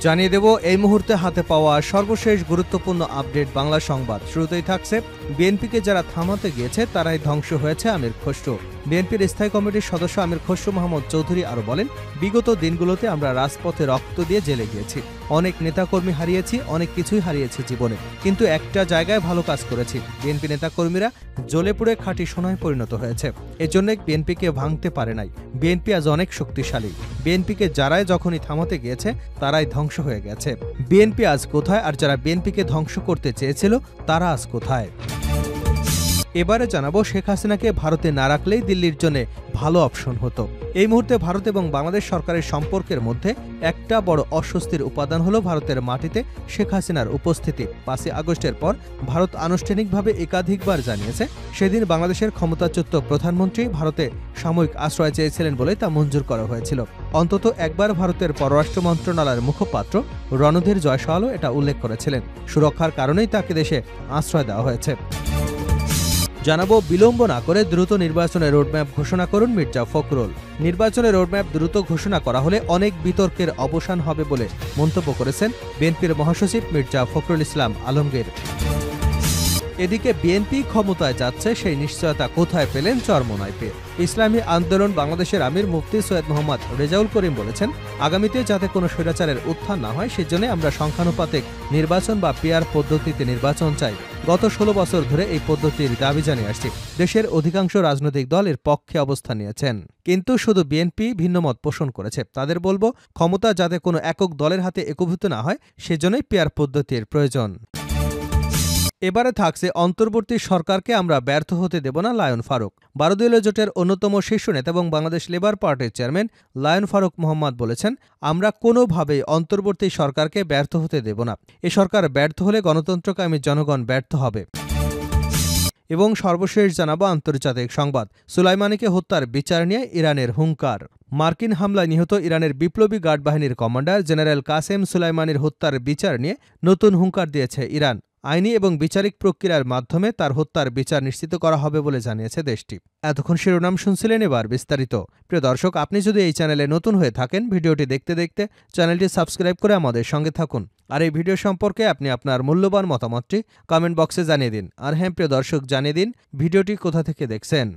জানিয়ে দেব এই মুহূর্তে হাতে পাওয়া সর্বশেষ গুরুত্বপূর্ণ আপডেট বাংলা সংবাদ। শুরুতেই থাকছে বিএনপিকে যারা থামাতে গিয়েছে তারাই ধ্বংস হয়েছে আমির খসরু। বিএনপির স্থায়ী কমিটির সদস্য আমির খসরু মাহমুদ চৌধুরী আরও বলেন, বিগত দিনগুলোতে আমরা রাজপথে রক্ত দিয়ে জেলে গিয়েছি, অনেক নেতাকর্মী হারিয়েছি, অনেক কিছুই হারিয়েছি জীবনে, কিন্তু একটা জায়গায় ভালো কাজ করেছি। বিএনপি নেতাকর্মীরা জ্বলে পুড়ে খাঁটি সোনায় পরিণত হয়েছে, এজন্য বিএনপিকে ভাঙতে পারে নাই। বিএনপি আজ অনেক শক্তিশালী। বিএনপিকে যারাই যখনই থামাতে গিয়েছে তারাই ধ্বংস হয়ে গেছে। বিএনপি আজ কোথায়, আর যারা বিএনপিকে ধ্বংস করতে চেয়েছিল তারা আজ কোথায়? এবারে জানাবো শেখ হাসিনাকে ভারতে না রাখলেই দিল্লির জন্য ভালো অপশন হতো। এই মুহূর্তে ভারত এবং বাংলাদেশ সরকারের সম্পর্কের মধ্যে একটা বড় অস্বস্তির উপাদান হলো ভারতের মাটিতে শেখ হাসিনার উপস্থিতি। 5 আগস্টের পর ভারত আনুষ্ঠানিকভাবে একাধিকবার জানিয়েছে সেদিন বাংলাদেশের ক্ষমতাচ্যুত প্রধানমন্ত্রী ভারতে সাময়িক আশ্রয় চেয়েছিলেন বলে তা মঞ্জুর করা হয়েছিল। অন্তত একবার ভারতের পররাষ্ট্র মন্ত্রণালয়ের মুখপাত্র রণধীর জয়সওয়ালও এটা উল্লেখ করেছিলেন। সুরক্ষার কারণেই তাকে দেশে আশ্রয় দেওয়া হয়েছে। জানাবো বিলম্ব না করে দ্রুত নির্বাচনের রোডম্যাপ ঘোষণা করুন মির্জা ফখরুল। নির্বাচনের রোডম্যাপ দ্রুত ঘোষণা করা হলে অনেক বিতর্কের অবসান হবে বলে মন্তব্য করেছেন বিএনপির মহাসচিব মির্জা ফখরুল ইসলাম আলমগীর। এদিকে বিএনপি ক্ষমতায় যাচ্ছে সেই নিশ্চয়তা কোথায় পেলেন চরমোনাইতে? ইসলামী আন্দোলন বাংলাদেশের আমির মুফতি সৈয়দ মোহাম্মদ রেজাউল করিম বলেছেন, আগামীতে যাতে কোনো স্বৈরাচারের উত্থান না হয় সেজন্য আমরা সংখ্যানুপাতিক নির্বাচন বা পিআর পদ্ধতিতে নির্বাচন চাই। গত 16 বছর ধরে এই পদ্ধতির দাবি জানিয়ে আসছি। দেশের অধিকাংশ রাজনৈতিক দল এর পক্ষে অবস্থান নিয়েছেন, কিন্তু শুধু বিএনপি ভিন্নমত পোষণ করেছে। তাদের বলবো, ক্ষমতা যাতে কোনো একক দলের হাতে একীভূত না হয় সেজন্যই পিআর পদ্ধতির প্রয়োজন। এবারে থাকছে অন্তর্বর্তী সরকারকে আমরা ব্যর্থ হতে দেব না লায়ন ফারুক। 12 দলীয় জোটের অন্যতম শীর্ষ নেতা এবং বাংলাদেশ লেবার পার্টির চেয়ারম্যান লায়ন ফারুক মোহাম্মদ বলেছেন, আমরা কোনোভাবেই অন্তর্বর্তী সরকারকে ব্যর্থ হতে দেব না। এ সরকার ব্যর্থ হলে গণতন্ত্রকামী জনগণ ব্যর্থ হবে। এবং সর্বশেষ জানাবো আন্তর্জাতিক সংবাদ। সুলাইমানিকে হত্যার বিচার নিয়ে ইরানের হুঙ্কার। মার্কিন হামলায় নিহত ইরানের বিপ্লবী গার্ড বাহিনীর কমান্ডার জেনারেল কাসেম সুলাইমানির হত্যার বিচার নিয়ে নতুন হুঙ্কার দিয়েছে ইরান। আইনি এবং বিচারিক প্রক্রিয়ার মাধ্যমে তার হত্যার বিচার নিশ্চিত করা হবে বলে জানিয়েছে দেশটি। এতক্ষণ শিরোনাম শুনছিলেন, এবার বিস্তারিত। প্রিয় দর্শক, আপনি যদি এই চ্যানেলে নতুন হয়ে থাকেন, ভিডিওটি দেখতে দেখতে চ্যানেলটি সাবস্ক্রাইব করে আমাদের সঙ্গে থাকুন। আর এই ভিডিও সম্পর্কে আপনি আপনার মূল্যবান মতামতটি কমেন্ট বক্সে জানিয়ে দিন। আর হ্যাঁ প্রিয় দর্শক, জানিয়ে দিন ভিডিওটি কোথা থেকে দেখছেন।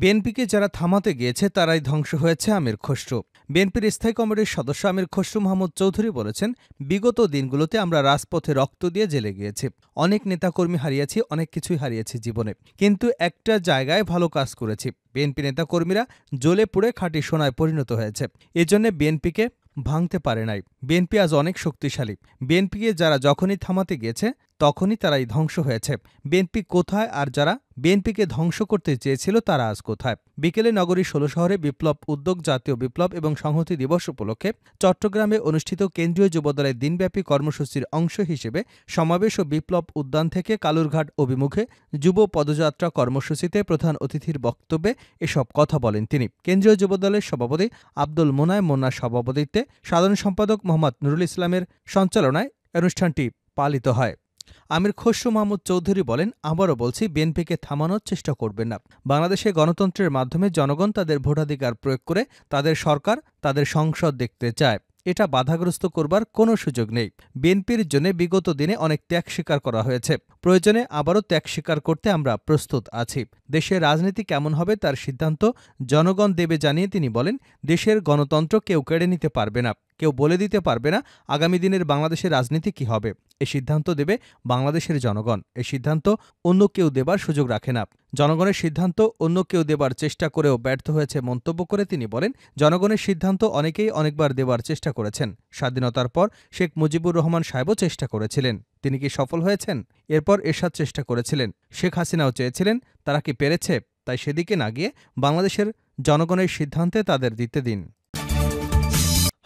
বিএনপিকে যারা থামাতে গিয়েছে তারাই ধ্বংস হয়েছে আমির খসরু। বিএনপির স্থায়ী কমিটির সদস্য আমির খসরু মাহমুদ চৌধুরী বলেছেন, বিগত দিনগুলোতে আমরা রাজপথে রক্ত দিয়ে জেলে গিয়েছি, অনেক নেতাকর্মী হারিয়েছি, অনেক কিছুই হারিয়েছি জীবনে, কিন্তু একটা জায়গায় ভালো কাজ করেছি। বিএনপি নেতাকর্মীরা জ্বলে পুড়ে খাঁটি সোনায় পরিণত হয়েছে, এজন্য বিএনপিকে ভাঙতে পারে নাই। বিএনপি আজ অনেক শক্তিশালী। বিএনপিকে যারা যখনই থামাতে গিয়েছে তখনই তারাই ধ্বংস হয়েছে। বিএনপি কোথায়, আর যারা বিএনপিকে ধ্বংস করতে চেয়েছিল তারা আজ কোথায়? বিকেলে নগরীর 16 শহরে বিপ্লব উদ্যোগ জাতীয় বিপ্লব এবং সংহতি দিবস উপলক্ষে চট্টগ্রামে অনুষ্ঠিত কেন্দ্রীয় যুবদলের দিনব্যাপী কর্মসূচির অংশ হিসেবে সমাবেশ ও বিপ্লব উদ্যান থেকে কালুরঘাট অভিমুখে যুব পদযাত্রা কর্মসূচিতে প্রধান অতিথির বক্তব্যে এসব কথা বলেন তিনি। কেন্দ্রীয় যুবদলের সভাপতি আব্দুল মোনায়েম মোন্নার সভাপতিত্বে সাধারণ সম্পাদক মোহাম্মদ নুরুল ইসলামের সঞ্চালনায় অনুষ্ঠানটি পালিত হয়। আমির খসরু মাহমুদ চৌধুরী বলেন, আবারও বলছি, বিএনপিকে থামানোর চেষ্টা করবেন না। বাংলাদেশে গণতন্ত্রের মাধ্যমে জনগণ তাদের ভোটাধিকার প্রয়োগ করে তাদের সরকার, তাদের সংসদ দেখতে চায়। এটা বাধাগ্রস্ত করবার কোনো সুযোগ নেই। বিএনপির জন্য বিগত দিনে অনেক ত্যাগ স্বীকার করা হয়েছে, প্রয়োজনে আবারও ত্যাগ স্বীকার করতে আমরা প্রস্তুত আছি। দেশের রাজনীতি কেমন হবে তার সিদ্ধান্ত জনগণ দেবে জানিয়ে তিনি বলেন, দেশের গণতন্ত্র কেউ কেড়ে নিতে পারবে না, কেউ বলে দিতে পারবে না আগামী দিনের বাংলাদেশের রাজনীতি কি হবে। এই সিদ্ধান্ত দেবে বাংলাদেশের জনগণ। এই সিদ্ধান্ত অন্য কেউ দেবার সুযোগ রাখে না। জনগণের সিদ্ধান্ত অন্য কেউ দেবার চেষ্টা করেও ব্যর্থ হয়েছে মন্তব্য করে তিনি বলেন, জনগণের সিদ্ধান্ত অনেকেই অনেকবার দেবার চেষ্টা করেছেন। স্বাধীনতার পর শেখ মুজিবুর রহমান সাহেবও চেষ্টা করেছিলেন, তিনি কি সফল হয়েছেন? এরপর এরশাদ চেষ্টা করেছিলেন, শেখ হাসিনাও চেয়েছিলেন, তারা কি পেরেছে? তাই সেদিকে না গিয়ে বাংলাদেশের জনগণের সিদ্ধান্তে তাদের দিতে দিন।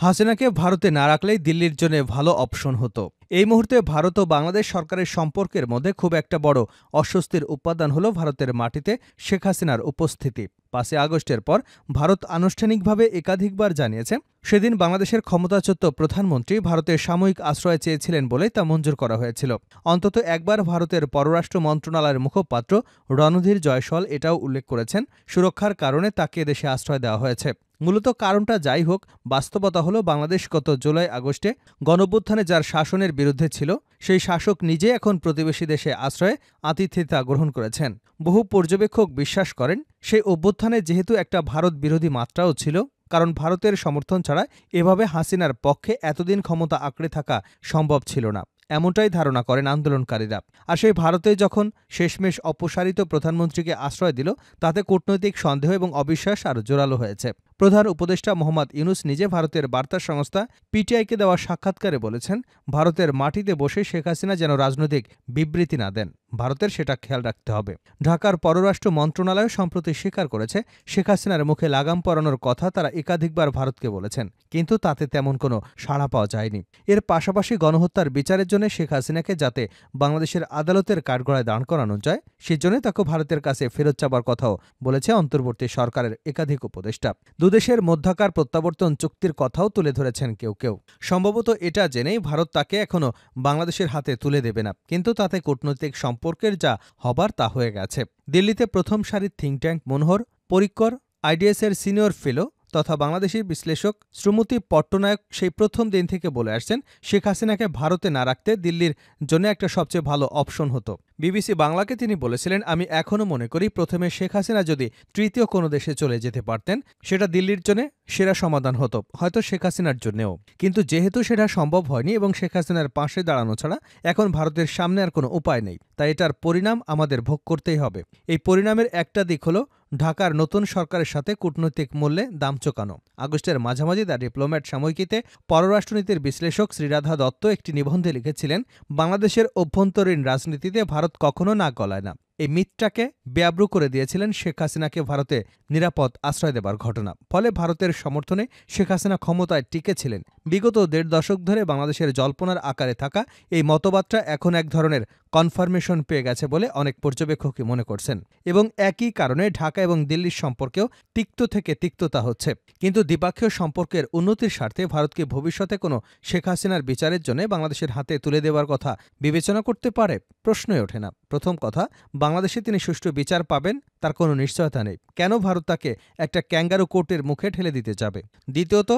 হাসিনাকে ভারতে না রাখলেই দিল্লির জন্য ভালো অপশন হতো। এই মুহূর্তে ভারত ও বাংলাদেশ সরকারের সম্পর্কের মধ্যে খুব একটা বড় অস্বস্তির উপাদান হল ভারতের মাটিতে শেখ হাসিনার উপস্থিতি। 5 আগস্টের পর ভারত আনুষ্ঠানিকভাবে একাধিকবার জানিয়েছে সেদিন বাংলাদেশের ক্ষমতাচ্যুত প্রধানমন্ত্রী ভারতের সাময়িক আশ্রয় চেয়েছিলেন বলে তা মঞ্জুর করা হয়েছিল। অন্তত একবার ভারতের পররাষ্ট্র মন্ত্রণালয়ের মুখপাত্র রণধীর জয়সওয়াল এটাও উল্লেখ করেছেন, সুরক্ষার কারণে তাকে দেশে আশ্রয় দেওয়া হয়েছে। মূলত কারণটা যাই হোক, বাস্তবতা হলো বাংলাদেশ গত জুলাই আগস্টে গণঅভ্যুত্থানে যার শাসনের বিরুদ্ধে ছিল, সেই শাসক নিজে এখন প্রতিবেশী দেশে আশ্রয়ে আতিথেয়তা গ্রহণ করেছেন। বহু পর্যবেক্ষক বিশ্বাস করেন, সেই অভ্যুত্থানে যেহেতু একটা ভারত বিরোধী মাত্রাও ছিল, কারণ ভারতের সমর্থন ছাড়া এভাবে হাসিনার পক্ষে এতদিন ক্ষমতা আঁকড়ে থাকা সম্ভব ছিল না, এমনটাই ধারণা করেন আন্দোলনকারীরা। আর সেই ভারতে যখন শেষমেশ অপসারিত প্রধানমন্ত্রীকে আশ্রয় দিল, তাতে কূটনৈতিক সন্দেহ এবং অবিশ্বাস আরও জোরালো হয়েছে। প্রধান উপদেষ্টা মোহাম্মদ ইউনূস নিজে ভারতের বার্তা সংস্থা পিটিআইকে দেওয়া সাক্ষাৎকারে বলেছেন, ভারতের মাটিতে বসে শেখ হাসিনা যেন রাজনৈতিক বিবৃতি না দেন, ভারতের সেটা খেয়াল রাখতে হবে। ঢাকার পররাষ্ট্র মন্ত্রণালয় সম্প্রতি স্বীকার করেছে, শেখ হাসিনার মুখে লাগাম পরানোর কথা তারা একাধিকবার ভারতকে বলেছেন, কিন্তু তাতে তেমন কোনো সাড়া পাওয়া যায়নি। এর পাশাপাশি গণহত্যার বিচারের জন্য শেখ হাসিনাকে যাতে বাংলাদেশের আদালতের কাঠগড়ায় দাঁড় করানো যায়, সেজন্য তাকে ভারতের কাছে ফেরত চাবার কথাও বলেছে অন্তর্বর্তী সরকারের একাধিক উপদেষ্টা। দুদেশের মধ্যকার প্রত্যাবর্তন চুক্তির কথাও তুলে ধরেছেন কেউ কেউ। সম্ভবত এটা জেনেই ভারত তাকে এখনও বাংলাদেশের হাতে তুলে দেবে না, কিন্তু তাতে কূটনৈতিক সম্পর্কের যা হবার তা হয়ে গেছে। দিল্লিতে প্রথম সারির থিঙ্ক ট্যাঙ্ক মনোহর পরিক্কর, আইডিএসের সিনিয়র ফেলো তথা বাংলাদেশি বিশ্লেষক শ্রীমতী পট্টনায়ক সেই প্রথম দিন থেকে বলে আসছেন, শেখ হাসিনাকে ভারতে না রাখতে দিল্লির জন্য একটা সবচেয়ে ভালো অপশন হতো। বিবিসি বাংলাকে তিনি বলেছিলেন, আমি এখনও মনে করি প্রথমে শেখ হাসিনা যদি তৃতীয় কোনো দেশে চলে যেতে পারতেন, সেটা দিল্লির জন্য সেরা সমাধান হতো, হয়তো শেখ হাসিনার জন্যেও। কিন্তু যেহেতু সেটা সম্ভব হয়নি এবং শেখ হাসিনার পাশে দাঁড়ানো ছাড়া এখন ভারতের সামনে আর কোনো উপায় নেই, তাই এটার পরিণাম আমাদের ভোগ করতেই হবে। এই পরিণামের একটা দিক হলো ঢাকার নতুন সরকারের সাথে কূটনৈতিক মূল্যে দাম চোকানো। আগস্টের মাঝামাঝি দ্য ডিপ্লোম্যাট সাময়িকীতে পররাষ্ট্রনীতির বিশ্লেষক শ্রীরাধা দত্ত একটি নিবন্ধে লিখেছিলেন, বাংলাদেশের অভ্যন্তরীণ রাজনীতিতে ভারত কখনো নাক গলায় না। এই মিথটাকে বেআব্রু করে দিয়েছিলেন শেখ হাসিনাকে ভারতে নিরাপদ আশ্রয় দেবার ঘটনা। ফলে ভারতের সমর্থনে শেখ হাসিনা ক্ষমতায় টিকেছিলেন। বিগত ১.৫ দশক ধরে বাংলাদেশের জল্পনার আকারে থাকা এই মতবাদটা এখন এক ধরনের কনফার্মেশন পেয়ে গেছে বলে অনেক পর্যবেক্ষকই মনে করছেন। এবং একই কারণে ঢাকা এবং দিল্লির সম্পর্কেও তিক্ত থেকে তিক্ততা হচ্ছে। কিন্তু দ্বিপাক্ষীয় সম্পর্কের উন্নতির স্বার্থে ভারতকে ভবিষ্যতে কোনো শেখ হাসিনার বিচারের জন্য বাংলাদেশের হাতে তুলে দেওয়ার কথা বিবেচনা করতে পারে? প্রশ্নই ওঠে না। প্রথম কথা, বাংলাদেশে তিনি সুষ্ঠু বিচার পাবেন তার কোনো নিশ্চয়তা নেই। কেন ভারত তাকে একটা ক্যাঙ্গারু কোর্টের মুখে ঠেলে দিতে যাবে? দ্বিতীয়ত,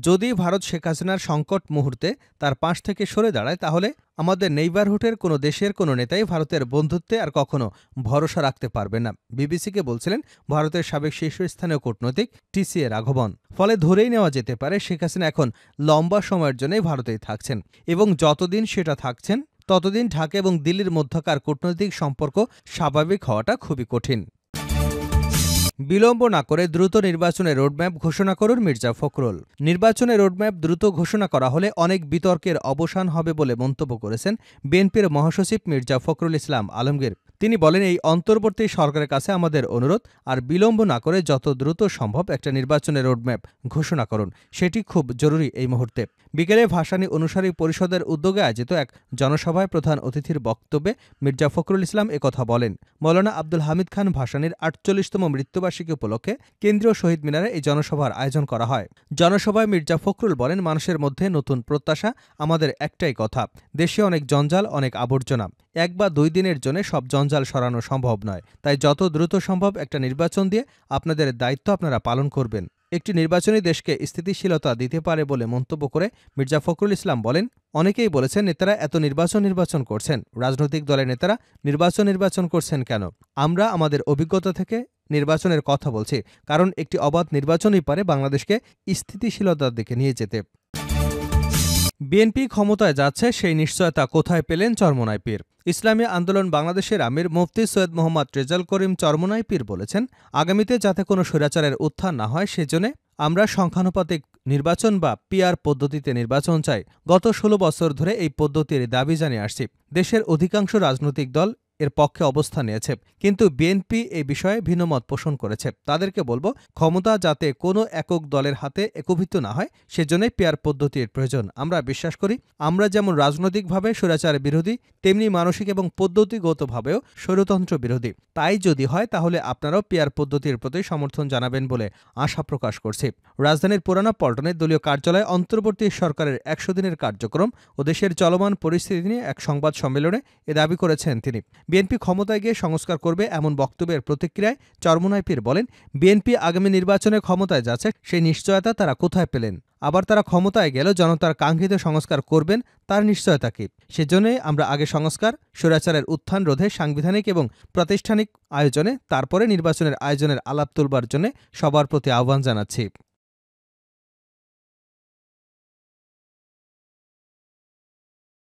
যদি ভারত শেখ হাসিনার সংকট মুহূর্তে তার পাশ থেকে সরে দাঁড়ায়, তাহলে আমাদের নেইবারহুডের কোনো দেশের কোনো নেতাই ভারতের বন্ধুত্বে আর কখনো ভরসা রাখতে পারবে না। বিবিসিকে বলছিলেন ভারতের সাবেক শীর্ষস্থানীয় কূটনৈতিক টিসিএ রাঘবন। ফলে ধরেই নেওয়া যেতে পারে শেখ হাসিনা এখন লম্বা সময়ের জন্যই ভারতেই থাকছেন, এবং যতদিন সেটা থাকছেন ততদিন ঢাকা এবং দিল্লির মধ্যকার কূটনৈতিক সম্পর্ক স্বাভাবিক হওয়াটা খুবই কঠিন। বিলম্ব না করে দ্রুত নির্বাচনের রোডম্যাপ ঘোষণা করুন মির্জা ফখরুল। নির্বাচনের রোডম্যাপ দ্রুত ঘোষণা করা হলে অনেক বিতর্কের অবসান হবে বলে মন্তব্য করেছেন বিএনপির মহাসচিব মির্জা ফখরুল ইসলাম আলমগীর। তিনি বলেন, এই অন্তর্বর্তী সরকারের কাছে আমাদের অনুরোধ, আর বিলম্ব না করে যত দ্রুত সম্ভব একটা নির্বাচনের রোডম্যাপ ঘোষণা করুন, সেটি খুব জরুরি এই মুহূর্তে। বিকেলে ভাসানী অনুসারী পরিষদের উদ্যোগে আয়োজিত এক জনসভায় প্রধান অতিথির বক্তব্যে মির্জা ফখরুল ইসলাম একথা বলেন। মৌলানা আব্দুল হামিদ খান ভাসানীর ৪৮তম মৃত্যুবার্ষিকী উপলক্ষে কেন্দ্রীয় শহীদ মিনারে এই জনসভার আয়োজন করা হয়। জনসভায় মির্জা ফখরুল বলেন, মানুষের মধ্যে নতুন প্রত্যাশা, আমাদের একটাই কথা, দেশে অনেক জঞ্জাল, অনেক আবর্জনা, ১ বা ২ দিনের জন্য সব জঞ্জাল সরানো সম্ভব নয়। তাই যত দ্রুত সম্ভব একটা নির্বাচন দিয়ে আপনাদের দায়িত্ব আপনারা পালন করবেন। একটি নির্বাচনী দেশকে স্থিতিশীলতা দিতে পারে বলে মন্তব্য করে মির্জা ফখরুল ইসলাম বলেন, অনেকেই বলেছেন নেতারা এত নির্বাচন করছেন, রাজনৈতিক দলের নেতারা নির্বাচন করছেন কেন? আমরা আমাদের অভিজ্ঞতা থেকে নির্বাচনের কথা বলছি, কারণ একটি অবাধ নির্বাচনই পারে বাংলাদেশকে স্থিতিশীলতার দিকে নিয়ে যেতে। বিএনপি ক্ষমতায় যাচ্ছে, সেই নিশ্চয়তা কোথায় পেলেন চরমোনাই পীর? ইসলামী আন্দোলন বাংলাদেশের আমির মুফতি সৈয়দ মোহাম্মদ রেজাল করিম চরমোনাই পীর বলেছেন, আগামীতে যাতে কোনো স্বৈরাচারের উত্থান না হয় সেজন্য আমরা সংখ্যানুপাতিক নির্বাচন বা পিআর পদ্ধতিতে নির্বাচন চাই। গত ১৬ বছর ধরে এই পদ্ধতির দাবি জানিয়ে আসছি। দেশের অধিকাংশ রাজনৈতিক দল এর পক্ষে অবস্থান নিয়েছে, কিন্তু বিএনপি এই বিষয়ে ভিন্নমত পোষণ করেছে। তাদেরকে বলবো, ক্ষমতা যাতে কোনো একক দলের হাতে একীভূত না হয় সেজন্যই পিআর পদ্ধতির প্রয়োজন। আমরা বিশ্বাস করি, আমরা যেমন রাজনৈতিকভাবে স্বৈরাচার বিরোধী, তেমনি মানসিক এবং পদ্ধতিগতভাবেও স্বৈরতন্ত্র বিরোধী। তাই যদি হয় তাহলে আপনারাও পিআর পদ্ধতির প্রতি সমর্থন জানাবেন বলে আশা প্রকাশ করছি। রাজধানীর পুরানা পল্টনের দলীয় কার্যালয়ে অন্তর্বর্তী সরকারের ১০০ দিনের কার্যক্রম ও দেশের চলমান পরিস্থিতি নিয়ে এক সংবাদ সম্মেলনে এ দাবি করেছেন তিনি। বিএনপি ক্ষমতায় গিয়ে সংস্কার করবে এমন বক্তব্যের প্রতিক্রিয়ায় চরমোনাই পীর বলেন, বিএনপি আগামী নির্বাচনে ক্ষমতায় যাচ্ছে, সেই নিশ্চয়তা তারা কোথায় পেলেন? আবার তারা ক্ষমতায় গেল জনতার কাঙ্ক্ষিত সংস্কার করবেন, তার নিশ্চয়তা কি? সেজন্যই আমরা আগে সংস্কার, স্বৈরাচারের উত্থান রোধে সাংবিধানিক এবং প্রাতিষ্ঠানিক আয়োজনে, তারপরে নির্বাচনের আয়োজনের আলাপ তুলবার জন্য সবার প্রতি আহ্বান জানাচ্ছি।